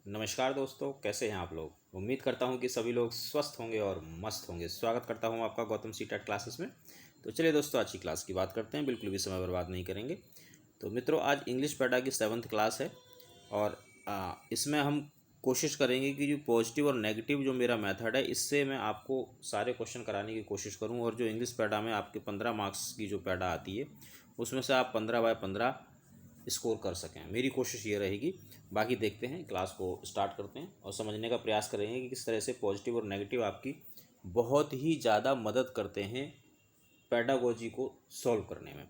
नमस्कार दोस्तों, कैसे हैं आप लोग। उम्मीद करता हूं कि सभी लोग स्वस्थ होंगे और मस्त होंगे। स्वागत करता हूं आपका गौतम सी टेट क्लासेस में। तो चलिए दोस्तों, आज की क्लास की बात करते हैं। बिल्कुल भी समय बर्बाद नहीं करेंगे। तो मित्रों, आज इंग्लिश पैडा की 7th क्लास है और इसमें हम कोशिश करेंगे कि जो पॉजिटिव और नेगेटिव जो मेरा मेथड है, इससे मैं आपको सारे क्वेश्चन कराने की कोशिश करूँ। और जो इंग्लिश पैडा में आपके 15 मार्क्स की जो पैडा आती है, उसमें से आप 15/15 स्कोर कर सकें। मेरी कोशिश ये रहेगी। बाकी देखते हैं, क्लास को स्टार्ट करते हैं और समझने का प्रयास करेंगे कि किस तरह से पॉजिटिव और नेगेटिव आपकी बहुत ही ज़्यादा मदद करते हैं पेडागोजी को सॉल्व करने में।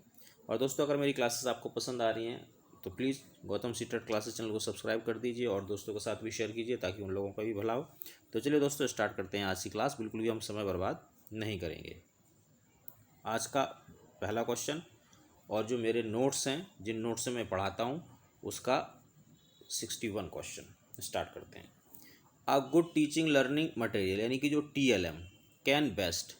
और दोस्तों, अगर मेरी क्लासेस आपको पसंद आ रही हैं तो please Gautam CTET classes channel को सब्सक्राइब कर दीजिए और दोस्तों के साथ भी शेयर कीजिए ताकि उन लोगों का भी भला हो। तो चलिए दोस्तों, स्टार्ट करते हैं आज की क्लास। बिल्कुल भी हम समय बर्बाद नहीं करेंगे। आज का पहला क्वेश्चन, और जो मेरे नोट्स हैं, जिन नोट्स से मैं पढ़ाता हूँ, उसका 61 क्वेश्चन स्टार्ट करते हैं। A good teaching learning material, यानी कि जो TLM कैन बेस्ट,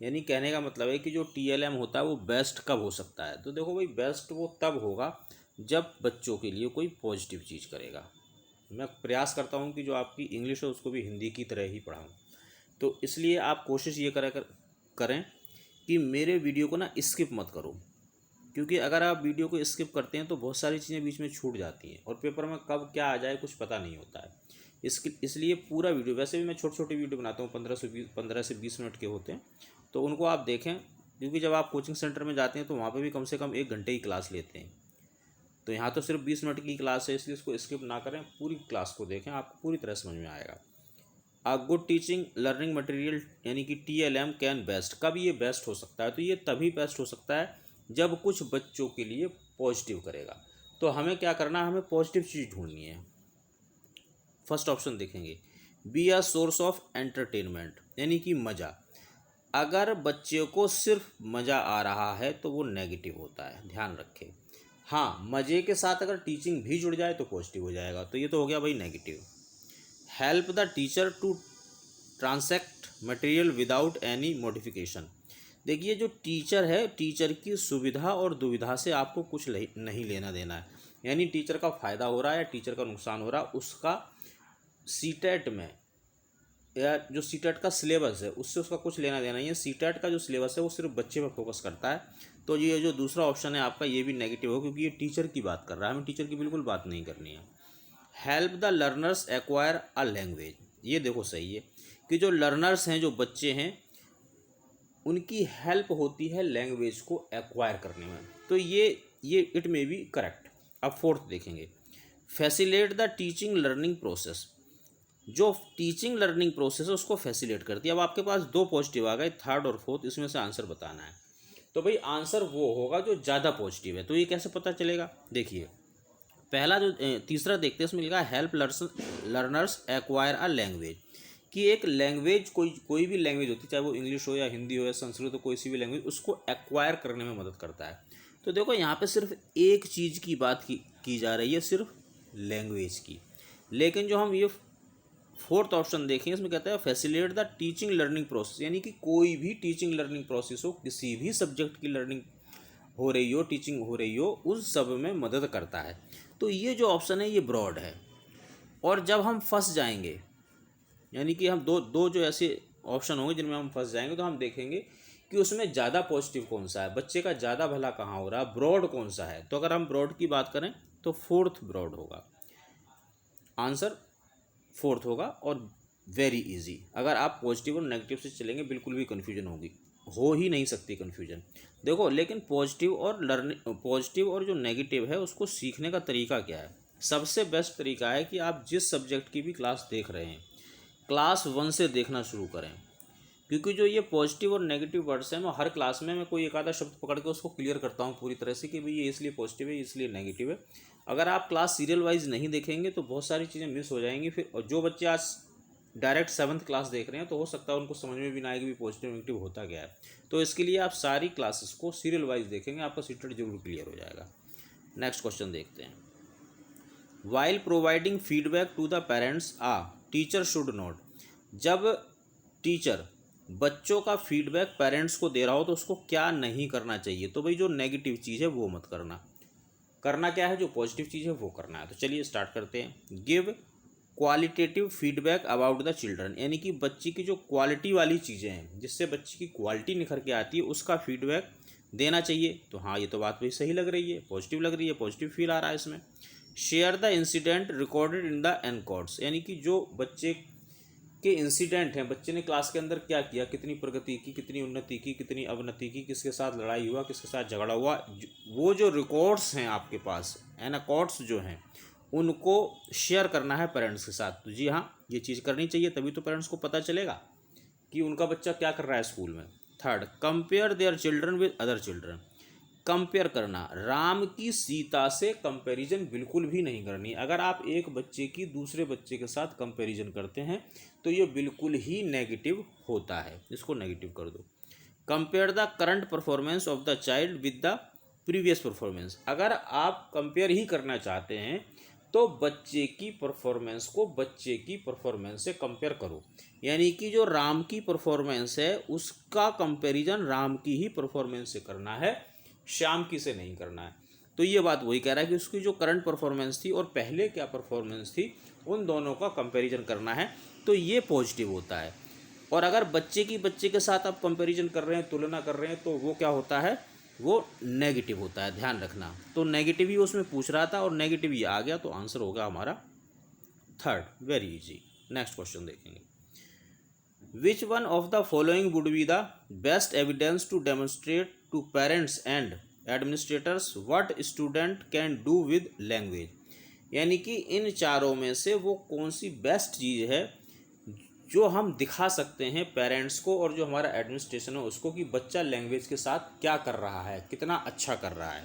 यानी कहने का मतलब है कि जो TLM होता है वो बेस्ट कब हो सकता है। तो देखो भाई, बेस्ट वो तब होगा जब बच्चों के लिए कोई पॉजिटिव चीज़ करेगा। मैं प्रयास करता हूँ कि जो आपकी इंग्लिश है उसको भी हिंदी की तरह ही पढ़ाऊँ। तो इसलिए आप कोशिश ये करें कि मेरे वीडियो को ना स्किप मत करो, क्योंकि अगर आप वीडियो को स्किप करते हैं तो बहुत सारी चीज़ें बीच में छूट जाती हैं और पेपर में कब क्या आ जाए कुछ पता नहीं होता है। इसलिए पूरा वीडियो, वैसे भी मैं छोटे छोटे वीडियो बनाता हूँ, 15 से 20 मिनट के होते हैं, तो उनको आप देखें। क्योंकि जब आप कोचिंग सेंटर में जाते हैं तो वहाँ पे भी कम से कम 1 घंटे की क्लास लेते हैं, तो यहाँ तो सिर्फ 20 मिनट की क्लास है, इसलिए इसको स्किप ना करें, पूरी क्लास को देखें, आपको पूरी तरह समझ में आएगा। A good teaching learning material, यानी कि TLM कैन बेस्ट, कब ये बेस्ट हो सकता है। तो ये तभी बेस्ट हो सकता है जब कुछ बच्चों के लिए पॉजिटिव करेगा। तो हमें क्या करना है, हमें पॉजिटिव चीज़ ढूंढनी है। फर्स्ट ऑप्शन देखेंगे, be a source of entertainment, यानी कि मज़ा। अगर बच्चे को सिर्फ मज़ा आ रहा है तो वो नेगेटिव होता है, ध्यान रखें। हाँ, मज़े के साथ अगर टीचिंग भी जुड़ जाए तो पॉजिटिव हो जाएगा। तो ये तो हो गया भाई negative. Help the teacher to transact material without any modification. देखिए, जो टीचर है, टीचर की सुविधा और दुविधा से आपको कुछ नहीं लेना देना है। यानी टीचर का फ़ायदा हो रहा है या टीचर का नुकसान हो रहा है, उसका सीटेट में, या जो सीटेट का सिलेबस है उससे उसका कुछ लेना देना नहीं है। सीटेट का जो सिलेबस है वो सिर्फ बच्चे पर फोकस करता है। तो ये जो दूसरा ऑप्शन है आपका, ये भी नेगेटिव हो, क्योंकि ये टीचर की बात कर रहा है, हमें टीचर की बिल्कुल बात नहीं करनी है। Help the learners acquire a language, ये देखो सही है कि जो लर्नर्स हैं, जो बच्चे हैं, उनकी हेल्प होती है लैंग्वेज को एक्वायर करने में। तो ये इट मे बी करेक्ट। अब फोर्थ देखेंगे, facilitate the teaching learning process, जो टीचिंग लर्निंग प्रोसेस है उसको फैसिलेट करती है। अब आपके पास 2 पॉजिटिव आ गए, थर्ड और फोर्थ, इसमें से आंसर बताना है। तो भाई आंसर वो होगा जो ज़्यादा पॉजिटिव है। तो ये कैसे पता चलेगा, देखिए पहला जो तीसरा देखते हैं, इसमें लिखा है help learners acquire a language, कि एक लैंग्वेज, कोई भी लैंग्वेज होती है, चाहे वो इंग्लिश हो या हिंदी हो या संस्कृत हो, कोई सी भी लैंग्वेज, उसको एक्वायर करने में मदद करता है। तो देखो यहाँ पे सिर्फ एक चीज़ की बात की जा रही है, सिर्फ लैंग्वेज की। लेकिन जो हम ये फोर्थ ऑप्शन देखें, इसमें कहता है facilitate the teaching learning process, यानी कि कोई भी टीचिंग लर्निंग प्रोसेस हो, किसी भी सब्जेक्ट की लर्निंग हो रही हो, टीचिंग हो रही हो, उस सब में मदद करता है। तो ये जो ऑप्शन है ये ब्रॉड है। और जब हम फंस जाएंगे, यानी कि हम दो दो जो ऐसे ऑप्शन होंगे जिनमें हम फंस जाएंगे, तो हम देखेंगे कि उसमें ज़्यादा पॉजिटिव कौन सा है, बच्चे का ज़्यादा भला कहाँ हो रहा है, ब्रॉड कौन सा है। तो अगर हम ब्रॉड की बात करें तो फोर्थ ब्रॉड होगा, आंसर फोर्थ होगा। और वेरी इजी, अगर आप पॉजिटिव और नेगेटिव से चलेंगे बिल्कुल भी कन्फ्यूजन हो ही नहीं सकती कन्फ्यूजन। देखो, लेकिन पॉजिटिव और जो नेगेटिव है उसको सीखने का तरीका क्या है। सबसे बेस्ट तरीका है कि आप जिस सब्जेक्ट की भी क्लास देख रहे हैं, क्लास 1 से देखना शुरू करें। क्योंकि जो ये पॉजिटिव और नेगेटिव वर्ड्स हैं, मैं हर क्लास में मैं कोई एक आधा शब्द पकड़ के उसको क्लियर करता हूँ पूरी तरह से कि भाई ये इसलिए पॉजिटिव है, इसलिए नेगेटिव है। अगर आप क्लास सीरियल वाइज नहीं देखेंगे तो बहुत सारी चीज़ें मिस हो जाएंगी फिर। और जो बच्चे आज डायरेक्ट 7th क्लास देख रहे हैं, तो हो सकता है उनको समझ में भी ना आएगी भी पॉजिटिव नेगेटिव होता क्या है। तो इसके लिए आप सारी क्लासेस को सीरियल वाइज देखेंगे, आपका सीटेट जरूर क्लियर हो जाएगा। नेक्स्ट क्वेश्चन देखते हैं, while providing feedback to the parents a teacher should note, जब टीचर बच्चों का फीडबैक पेरेंट्स को दे रहा हो तो उसको क्या नहीं करना चाहिए। तो भाई जो नेगेटिव चीज़ है वो मत करना, करना क्या है, जो पॉजिटिव चीज़ है वो करना है। तो चलिए स्टार्ट करते हैं। Give qualitative feedback about the children, यानी कि बच्चे की जो क्वालिटी वाली चीज़ें हैं जिससे बच्चे की क्वालिटी निखर के आती है उसका फीडबैक देना चाहिए। तो हाँ, ये तो बात भी सही लग रही है, पॉजिटिव लग रही है, पॉजिटिव फील आ रहा है इसमें। Share the incident recorded in the encodes, यानी कि जो बच्चे के इंसिडेंट हैं, बच्चे ने क्लास के अंदर क्या किया, कितनी प्रगति की, कितनी उन्नति की, कितनी अवनति की, किसके साथ लड़ाई हुआ, किसके साथ झगड़ा हुआ, वो जो रिकॉर्ड्स हैं आपके पास, एनकोड्स जो हैं, उनको शेयर करना है पेरेंट्स के साथ। तो जी हाँ, ये चीज़ करनी चाहिए, तभी तो पेरेंट्स को पता चलेगा कि उनका बच्चा क्या कर रहा है स्कूल में। Third, compare their children with other children, compare करना, राम की सीता से कंपैरिजन बिल्कुल भी नहीं करनी। अगर आप एक बच्चे की दूसरे बच्चे के साथ कंपैरिजन करते हैं तो ये बिल्कुल ही नेगेटिव होता है, इसको नेगेटिव कर दो। Compare the current performance of the child with the previous performance, अगर आप कंपेयर ही करना चाहते हैं तो बच्चे की परफॉर्मेंस को बच्चे की परफॉर्मेंस से कंपेयर करो, यानी कि जो राम की परफॉर्मेंस है उसका कंपैरिजन राम की ही परफॉर्मेंस से करना है, श्याम की से नहीं करना है। तो ये बात वही कह रहा है कि उसकी जो करंट परफॉर्मेंस थी और पहले क्या परफॉर्मेंस थी, उन दोनों का कंपैरिजन करना है, तो ये पॉजिटिव होता है। और अगर बच्चे की बच्चे के साथ आप कंपैरिजन कर रहे हैं, तुलना कर रहे हैं, तो वो क्या होता है, वो नेगेटिव होता है, ध्यान रखना। तो नेगेटिव ही उसमें पूछ रहा था और नेगेटिव ही आ गया, तो आंसर होगा हमारा third, very easy. Next question देखेंगे। Which one of the following would be the best evidence to demonstrate to parents and administrators what student can do with language, यानी कि इन चारों में से वो कौन सी बेस्ट चीज़ है जो हम दिखा सकते हैं पेरेंट्स को और जो हमारा एडमिनिस्ट्रेशन है उसको कि बच्चा लैंग्वेज के साथ क्या कर रहा है, कितना अच्छा कर रहा है।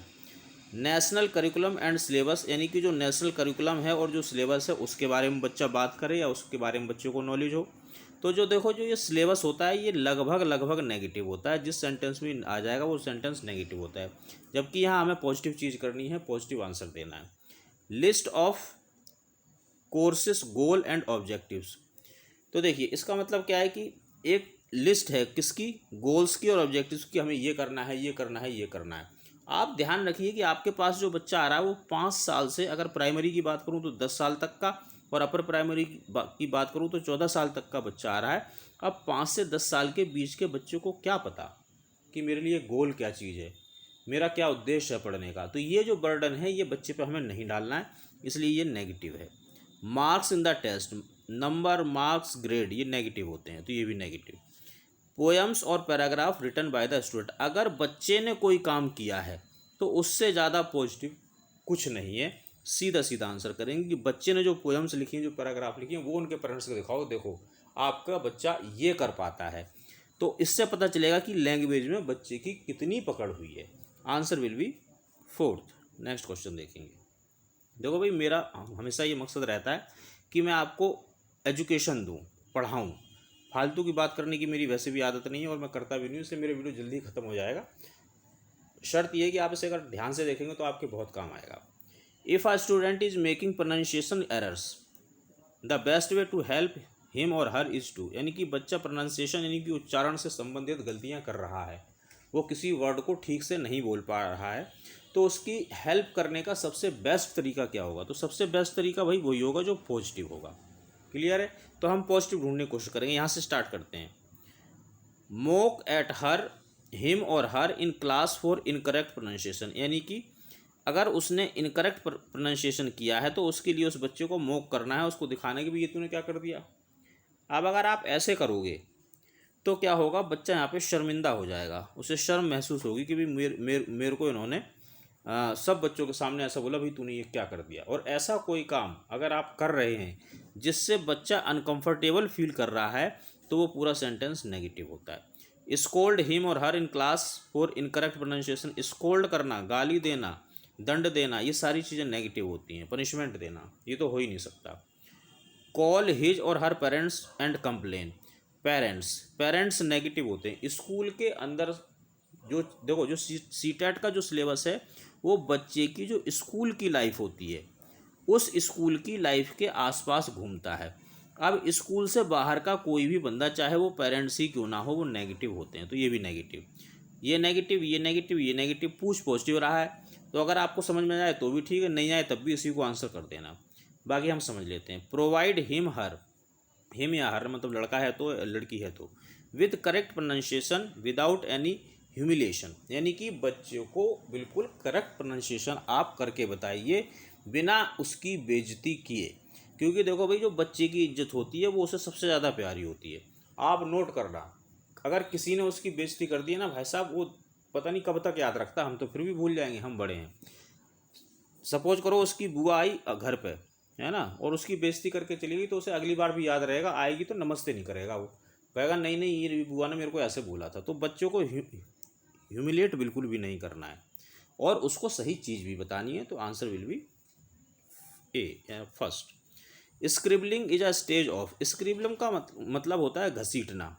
नेशनल करिकुलम एंड सिलेबस, यानी कि जो नेशनल करिकुलम है और जो सिलेबस है उसके बारे में बच्चा बात करे या उसके बारे में बच्चों को नॉलेज हो। तो जो देखो, जो ये सिलेबस होता है ये लगभग नेगेटिव होता है, जिस सेंटेंस में आ जाएगा वो सेंटेंस नेगेटिव होता है, जबकि यहाँ हमें पॉजिटिव चीज़ करनी है, पॉजिटिव आंसर देना है। List of courses goal and objectives, तो देखिए इसका मतलब क्या है कि एक लिस्ट है किसकी, गोल्स की और ऑब्जेक्टिव्स की, हमें ये करना है, ये करना है, ये करना है। आप ध्यान रखिए कि आपके पास जो बच्चा आ रहा है वो 5 साल से, अगर प्राइमरी की बात करूँ तो 10 साल तक का, और अपर प्राइमरी की बात करूँ तो 14 साल तक का बच्चा आ रहा है। अब 5 से 10 साल के बीच के बच्चों को क्या पता कि मेरे लिए गोल क्या चीज़ है, मेरा क्या उद्देश्य है पढ़ने का। तो ये जो बर्डन है ये बच्चे पे हमें नहीं डालना है, इसलिए ये नेगेटिव है। Marks in the test, number, marks, grade, ये नेगेटिव होते हैं, तो ये भी नेगेटिव। पोएम्स और paragraph written by the student, अगर बच्चे ने कोई काम किया है तो उससे ज़्यादा पॉजिटिव कुछ नहीं है। सीधा सीधा आंसर करेंगे कि बच्चे ने जो पोएम्स लिखी हैं, जो पैराग्राफ लिखी हैं, वो उनके पेरेंट्स को दिखाओ, देखो आपका बच्चा ये कर पाता है। तो इससे पता चलेगा कि लैंग्वेज में बच्चे की कितनी पकड़ हुई है। Answer will be fourth. Next question देखेंगे। देखो भाई, मेरा हमेशा ये मकसद रहता है कि मैं आपको एजुकेशन दूँ, पढ़ाऊँ। फालतू की बात करने की मेरी वैसे भी आदत नहीं है और मैं करता भी नहीं, इसलिए मेरे वीडियो जल्दी ख़त्म हो जाएगा। शर्त यह है कि आप इसे अगर ध्यान से देखेंगे तो आपके बहुत काम आएगा। If a student is making pronunciation errors, the best way to help him और हर इज़ टू, यानी कि बच्चा प्रोनाउंसिएशन यानी कि उच्चारण से संबंधित गलतियाँ कर रहा है, वो किसी वर्ड को ठीक से नहीं बोल पा रहा है, तो उसकी हेल्प करने का सबसे बेस्ट तरीका क्या होगा। तो सबसे बेस्ट तरीका भाई वही होगा जो पॉजिटिव होगा। क्लियर है, तो हम पॉजिटिव ढूंढने की कोशिश करेंगे। यहाँ से स्टार्ट करते हैं। मोक एट हर, हिम और her in class for incorrect pronunciation, यानी कि अगर उसने इनकरेक्ट प्रोनाउंसिएशन किया है तो उसके लिए उस बच्चे को मोक करना है, उसको दिखाने के भी ये तूने क्या कर दिया। अब अगर आप ऐसे करोगे तो क्या होगा, बच्चा यहाँ पे शर्मिंदा हो जाएगा, उसे शर्म महसूस होगी कि भाई मेरे को इन्होंने सब बच्चों के सामने ऐसा बोला, भाई तूने ये क्या कर दिया। और ऐसा कोई काम अगर आप कर रहे हैं जिससे बच्चा अनकंफर्टेबल फील कर रहा है तो वो पूरा सेंटेंस नेगेटिव होता है। स्कोल्ड हिम और her in class for incorrect pronunciation, scold करना, गाली देना, दंड देना, ये सारी चीज़ें नेगेटिव होती हैं। पनिशमेंट देना ये तो हो ही नहीं सकता। कॉल हिज और her parents and complain, parents negative होते हैं। स्कूल के अंदर जो देखो, जो सीटेट का जो सिलेबस है वो बच्चे की जो स्कूल की लाइफ होती है उस स्कूल की लाइफ के आसपास घूमता है। अब स्कूल से बाहर का कोई भी बंदा, चाहे वो पेरेंट्स ही क्यों ना हो, वो नेगेटिव होते हैं। तो ये भी नेगेटिव, ये नेगेटिव, ये नेगेटिव, ये नेगेटिव, पूछ पॉजिटिव रहा है। तो अगर आपको समझ में आए तो भी ठीक है, नहीं आए तब भी इसी को आंसर कर देना। बाकी हम समझ लेते हैं। प्रोवाइड हिम हर, हिम या हर मतलब लड़का है तो लड़की है तो, with correct pronunciation without any humiliation, यानी कि बच्चे को बिल्कुल करेक्ट प्रोनाउंसिएशन आप करके बताइए बिना उसकी बेइज्जती किए, क्योंकि देखो भाई जो बच्चे की इज्जत होती है वो उसे सबसे ज़्यादा प्यारी होती है। आप नोट करना, अगर किसी ने उसकी बेइज्जती कर दी है ना भाई साहब, वो पता नहीं कब तक याद रखता, हम तो फिर भी भूल जाएंगे, हम बड़े हैं। सपोज करो उसकी बुआ आई घर पे, है ना, और उसकी बेइज्जती करके चली गई, तो उसे अगली बार भी याद रहेगा, आएगी तो नमस्ते नहीं करेगा, वो कहेगा नहीं नहीं ये बुआ ने मेरे को ऐसे बोला था। तो बच्चों को ह्यूमिलेट बिल्कुल भी नहीं करना है और उसको सही चीज़ भी बतानी है। तो answer will be A first. Scribbling is a stage of, scribbling का मतलब होता है घसीटना।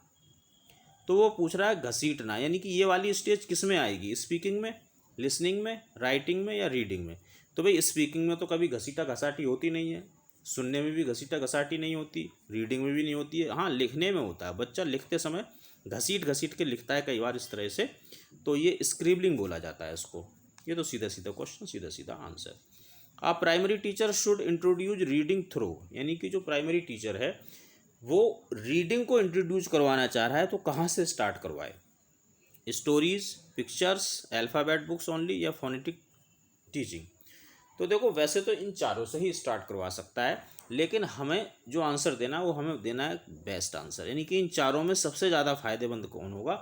तो वो पूछ रहा है घसीटना, यानी कि ये वाली स्टेज किस में आएगी, स्पीकिंग में, लिसनिंग में, राइटिंग में या रीडिंग में। तो भाई स्पीकिंग में तो कभी घसीटा घसाटी होती नहीं है, सुनने में भी घसीटा घसाटी नहीं होती, रीडिंग में भी नहीं होती है। हाँ लिखने में होता है, बच्चा लिखते समय घसीट घसीट के लिखता है कई बार इस तरह से, तो ये स्क्रिबलिंग बोला जाता है इसको। ये तो सीधा सीधा क्वेश्चन, सीधा सीधा answer. A primary teacher should introduce reading through, यानी कि जो प्राइमरी टीचर है वो रीडिंग को इंट्रोड्यूस करवाना चाह रहा है तो कहाँ से स्टार्ट करवाए, stories, pictures, alphabet books only या फोनेटिक टीचिंग। तो देखो वैसे तो इन चारों से ही स्टार्ट करवा सकता है, लेकिन हमें जो आंसर देना है वो हमें देना है बेस्ट आंसर, यानी कि इन चारों में सबसे ज़्यादा फायदेमंद कौन होगा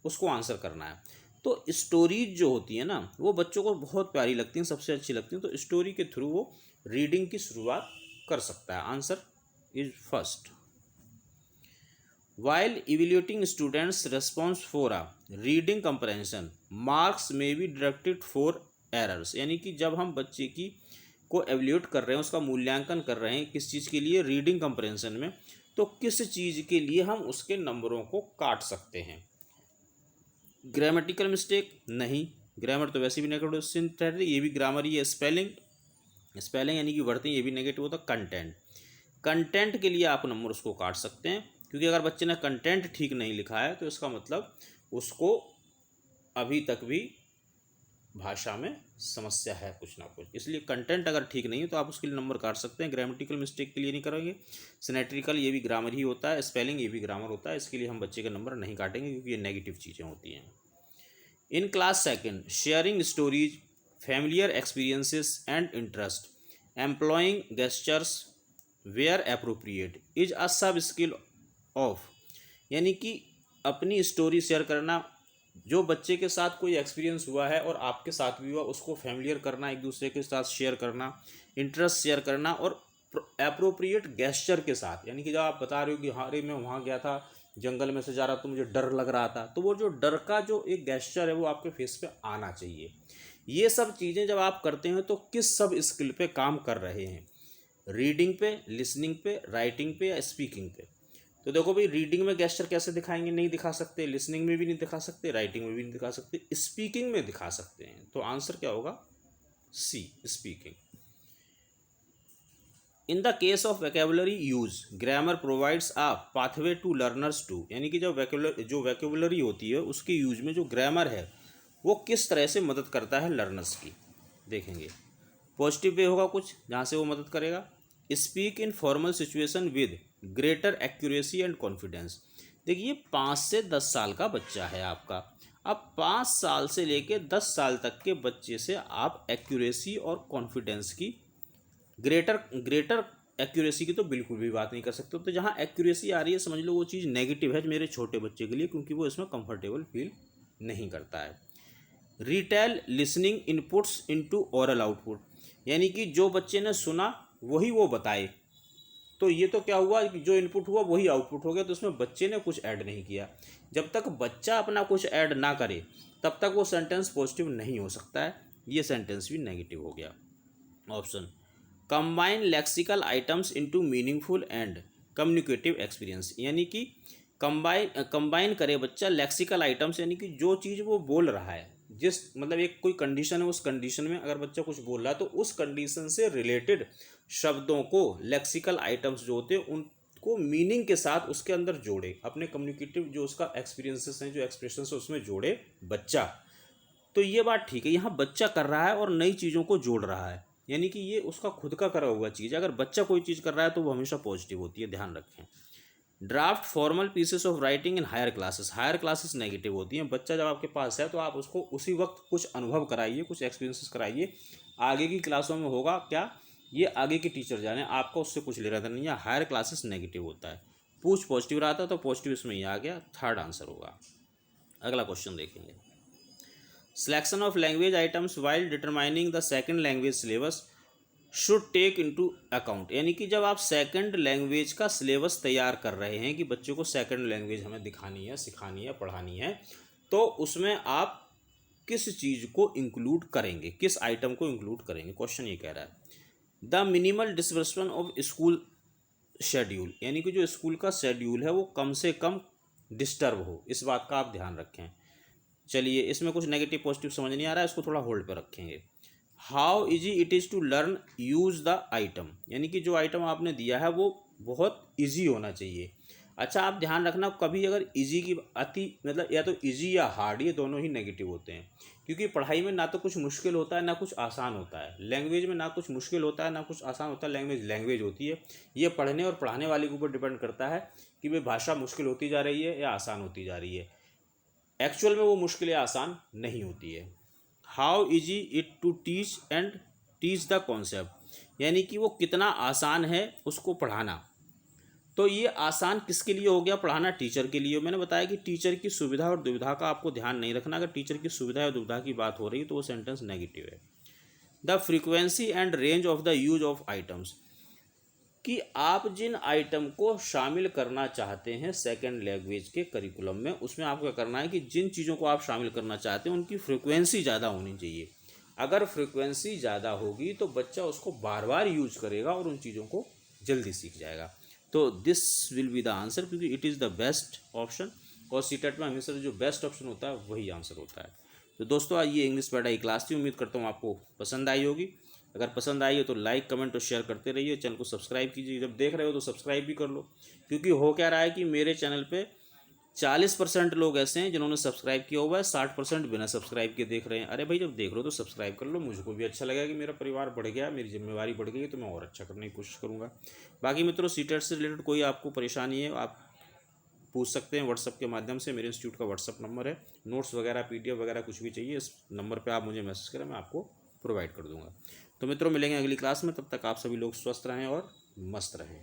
उसको आंसर करना है। तो स्टोरीज जो होती है ना वो बच्चों को बहुत प्यारी लगती हैं, सबसे अच्छी लगती हैं, तो स्टोरी के थ्रू वो रीडिंग की शुरुआत कर सकता है। Answer is first. While evaluating students' response for a reading comprehension, marks may be deducted for errors, यानी कि जब हम बच्चे की को एवल्यूट कर रहे हैं, उसका मूल्यांकन कर रहे हैं किस चीज़ के लिए, रीडिंग कंप्रहेंशन में, तो किस चीज़ के लिए हम उसके नंबरों को काट सकते हैं। ग्रामेटिकल मिस्टेक नहीं, ग्रामर तो वैसे भी नेगेटिव ठहरती, ये भी ग्रामर ही है। स्पेलिंग, स्पेलिंग यानी कि वर्तनी, ये भी नेगेटिव होता। कंटेंट, कंटेंट के लिए आप नंबर उसको काट सकते हैं, क्योंकि अगर बच्चे ने कंटेंट ठीक नहीं लिखा है तो इसका मतलब उसको अभी तक भी भाषा में समस्या है कुछ ना कुछ, इसलिए कंटेंट अगर ठीक नहीं है तो आप उसके लिए नंबर काट सकते हैं। ग्रामेटिकल मिस्टेक के लिए नहीं करेंगे। सिनेट्रिकल ये भी ग्रामर ही होता है, स्पेलिंग ये भी ग्रामर होता है, इसके लिए हम बच्चे के नंबर नहीं काटेंगे क्योंकि ये नेगेटिव चीज़ें होती हैं। In class second, sharing stories, familiar experiences and interest, employing gestures where appropriate is a sub skill of, यानी कि अपनी स्टोरी शेयर करना, जो बच्चे के साथ कोई एक्सपीरियंस हुआ है और आपके साथ भी हुआ उसको फैमिलियर करना, एक दूसरे के साथ शेयर करना, इंटरेस्ट शेयर करना, और एप्रोप्रिएट गेस्चर के साथ, यानी कि जब आप बता रहे हो कि हाँ रे मैं वहाँ गया था, जंगल में से जा रहा तो मुझे डर लग रहा था, तो वो जो डर का जो एक गेस्चर है वो आपके फेस पे आना चाहिए। ये सब चीज़ें जब आप करते हैं तो किस सब स्किल पे काम कर रहे हैं, रीडिंग पे, लिसनिंग पे, राइटिंग पे या स्पीकिंग पे। तो देखो भाई रीडिंग में गेस्चर कैसे दिखाएंगे, नहीं दिखा सकते, लिसनिंग में भी नहीं दिखा सकते, राइटिंग में भी नहीं दिखा सकते, स्पीकिंग में दिखा सकते हैं। तो आंसर क्या होगा, C, speaking. In the case of vocabulary use, grammar provides a pathway to learners to, यानी कि जब जो वैकेबुलरी होती है उसके यूज में जो ग्रामर है वो किस तरह से मदद करता है लर्नर्स की, देखेंगे। पॉजिटिव वे होगा कुछ जहाँ से वो मदद करेगा। Speak in formal situation with greater accuracy and confidence. देखिए 5 से 10 साल का बच्चा है आपका, अब 5 साल से लेकर 10 साल तक के बच्चे से आप एक्यूरेसी और कॉन्फिडेंस की, ग्रेटर एक्यूरेसी की तो बिल्कुल भी बात नहीं कर सकते। तो जहाँ एक्यूरेसी आ रही है समझ लो वो चीज़ नेगेटिव है मेरे छोटे बच्चे के लिए, क्योंकि वो इसमें कंफर्टेबल फील नहीं करता है। Retail listening inputs into oral output, यानी कि जो बच्चे ने सुना वही वो बताए, तो ये तो क्या हुआ कि जो इनपुट हुआ वही आउटपुट हो गया, तो उसमें बच्चे ने कुछ ऐड नहीं किया। जब तक बच्चा अपना कुछ ऐड ना करे तब तक वो सेंटेंस पॉजिटिव नहीं हो सकता है, ये सेंटेंस भी नेगेटिव हो गया। Option, combine lexical items into meaningful and communicative experience, यानी कि कंबाइन करे बच्चा लेक्सिकल आइटम्स, यानी कि जो चीज़ वो बोल रहा है, जिस मतलब एक कोई कंडीशन है, उस कंडीशन में अगर बच्चा कुछ बोल रहा है तो उस कंडीशन से रिलेटेड शब्दों को, लेक्सिकल आइटम्स जो होते हैं उनको मीनिंग के साथ उसके अंदर जोड़े, अपने कम्युनिकेटिव जो उसका एक्सपीरियंसेस हैं, जो एक्सप्रेशंस है उसमें जोड़े बच्चा। तो ये बात ठीक है, यहाँ बच्चा कर रहा है और नई चीज़ों को जोड़ रहा है, यानी कि ये उसका खुद का करा हुआ चीज़ है। अगर बच्चा कोई चीज़ कर रहा है तो वो हमेशा पॉजिटिव होती है, ध्यान रखें। Draft formal pieces of writing in higher classes, higher classes negative होती हैं। बच्चा जब आपके पास है तो आप उसको उसी वक्त कुछ अनुभव कराइए, कुछ एक्सपीरियंसेस कराइए। आगे की क्लासों में होगा क्या, ये आगे के टीचर जाने, आपको उससे कुछ लेना देना नहीं है। हायर क्लासेस नेगेटिव होता है, पूछ पॉजिटिव रहा था तो पॉजिटिव इसमें ही आ गया, थर्ड आंसर होगा। अगला क्वेश्चन देखेंगे। Selection of language items while determining the second language syllabus should take into account, यानी कि जब आप सेकंड लैंग्वेज का सिलेबस तैयार कर रहे हैं कि बच्चों को सेकंड लैंग्वेज हमें दिखानी है, सिखानी है, पढ़ानी है, तो उसमें आप किस चीज़ को इंक्लूड करेंगे, किस आइटम को इंक्लूड करेंगे। क्वेश्चन ये कह रहा है the minimal disbursement of school schedule, यानी कि जो स्कूल का शेड्यूल है वो कम से कम डिस्टर्ब हो, इस बात का आप ध्यान रखें। चलिए, इसमें कुछ नेगेटिव पॉजिटिव समझ नहीं आ रहा है, इसको थोड़ा होल्ड पर रखेंगे। How easy it is to learn use the item, यानी कि जो आइटम आपने दिया है वो बहुत इजी होना चाहिए। अच्छा, आप ध्यान रखना, कभी अगर इजी की अति मतलब या तो इजी या हार्ड, ये दोनों ही नेगेटिव होते हैं। क्योंकि पढ़ाई में ना तो कुछ मुश्किल होता है ना कुछ आसान होता है, लैंग्वेज में ना कुछ मुश्किल होता है ना कुछ आसान होता है, लैंग्वेज लैंग्वेज होती है। ये पढ़ने और पढ़ाने वाले के ऊपर डिपेंड करता है कि भाई भाषा मुश्किल होती जा रही है या आसान होती जा रही है। एक्चुअल में वो मुश्किल या आसान नहीं होती है। How easy it to teach and teach the concept, यानी कि वो कितना आसान है उसको पढ़ाना। तो ये आसान किसके लिए हो गया, पढ़ाना टीचर के लिए। मैंने बताया कि टीचर की सुविधा और दुविधा का आपको ध्यान नहीं रखना। अगर टीचर की सुविधा और दुविधा की बात हो रही है तो वो सेंटेंस नेगेटिव है। The frequency and range of the use of items, कि आप जिन आइटम को शामिल करना चाहते हैं सेकेंड लैंग्वेज के करिकुलम में, उसमें आपको क्या करना है कि जिन चीज़ों को आप शामिल करना चाहते हैं उनकी फ्रीक्वेंसी ज़्यादा होनी चाहिए। अगर फ्रीक्वेंसी ज़्यादा होगी तो बच्चा उसको बार बार यूज करेगा और उन चीज़ों को जल्दी सीख जाएगा। तो this will be the answer, क्योंकि it is the best option, और सीटेट में हमेशा जो बेस्ट ऑप्शन होता है वही आंसर होता है। तो दोस्तों, आज ये इंग्लिश पढ़ाई क्लास थी, उम्मीद करता हूँ आपको पसंद आई होगी। अगर पसंद आई हो तो लाइक कमेंट और शेयर करते रहिए, चैनल को सब्सक्राइब कीजिए, जब देख रहे हो तो सब्सक्राइब भी कर लो। क्योंकि हो क्या रहा है कि मेरे चैनल पे 40% लोग ऐसे हैं जिन्होंने सब्सक्राइब किया हुआ है, 60% बिना सब्सक्राइब के देख रहे हैं। अरे भाई, जब देख रहे हो तो सब्सक्राइब कर लो, मुझको भी अच्छा लगेगा कि मेरा परिवार बढ़ गया, मेरी जिम्मेवारी बढ़ गई, तो मैं और अच्छा करने की कोशिश करूँगा। बाकी मित्रों, सीटेट से रिलेटेड कोई आपको परेशानी है आप पूछ सकते हैं व्हाट्सअप के माध्यम से। मेरे इंस्टीट्यूट का व्हाट्सअप नंबर है, नोट्स वगैरह PDF वगैरह कुछ भी चाहिए इस नंबर पर आप मुझे मैसेज करें, मैं आपको प्रोवाइड कर दूंगा। तो मित्रों, मिलेंगे अगली क्लास में, तब तक आप सभी लोग स्वस्थ रहें और मस्त रहें।